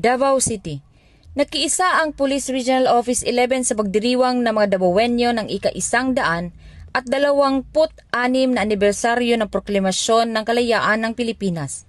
Davao City. Nakiisa ang Police Regional Office 11 sa pagdiriwang ng mga Davaoenyo ng ika-100 at 26 na anibersaryo ng proklamasyon ng kalayaan ng Pilipinas.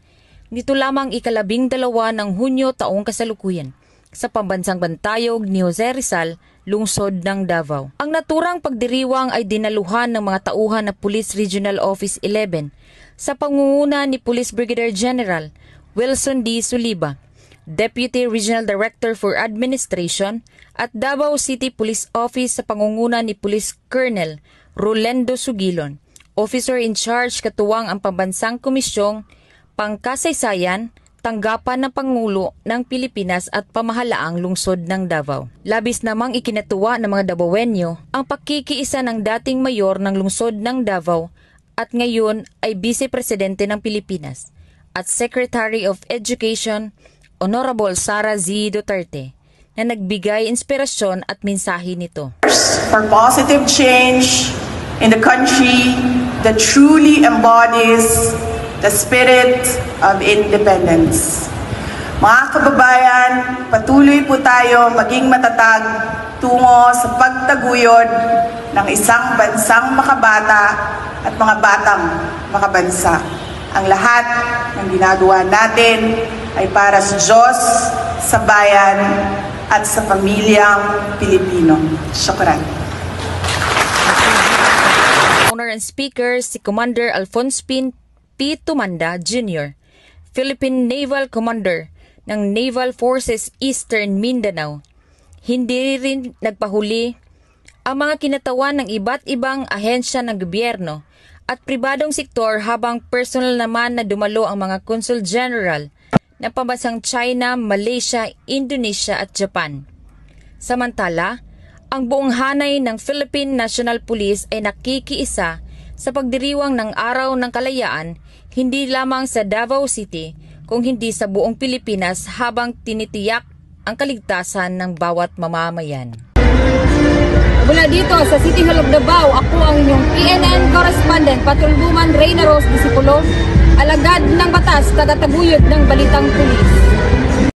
Nito lamang ika-12 ng Hunyo taong kasalukuyan sa pambansang Bantayog ni Jose Rizal, lungsod ng Davao. Ang naturang pagdiriwang ay dinaluhan ng mga tauhan ng Police Regional Office 11 sa pangunguna ni Police Brigadier General Wilson D. Suliba, Deputy Regional Director for Administration at Davao City Police Office sa pangunguna ni Police Colonel Rolando Sugilon, Officer in Charge katuwang ang Pambansang Komisyong Pangkasaysayan, Tanggapan ng Pangulo ng Pilipinas at Pamahalaang Lungsod ng Davao. Labis namang ikinatuwa ng mga Davaoenyo ang pakikiisa ng dating mayor ng lungsod ng Davao at ngayon ay Vice Presidente ng Pilipinas at Secretary of Education Honorable Sara Z. Duterte na nagbigay inspirasyon at mensahe nito. For positive change in the country that truly embodies the spirit of independence. Mga kababayan, patuloy po tayo maging matatag tungo sa pagtaguyod ng isang bansang makabata at mga batang makabansa. Ang lahat ng ginagawa natin ay para sa Diyos, sa bayan, at sa pamilyang Pilipino. Syukran. Owner and Speaker si Commander Alphonse P. Tumanda Jr., Philippine Naval Commander ng Naval Forces Eastern Mindanao. Hindi rin nagpahuli ang mga kinatawan ng iba't ibang ahensya ng gobyerno at pribadong sektor habang personal naman na dumalo ang mga Consul General ng pambansang China, Malaysia, Indonesia at Japan. Samantala, ang buong hanay ng Philippine National Police ay nakikiisa sa pagdiriwang ng Araw ng Kalayaan hindi lamang sa Davao City kung hindi sa buong Pilipinas habang tinitiyak ang kaligtasan ng bawat mamamayan. Mula dito sa City Hall of Davao, ako ang inyong PNN correspondent, Patrolwoman Reyna Rose Disipulo, alagad ng batas, tagataguyod ng balitang pulis.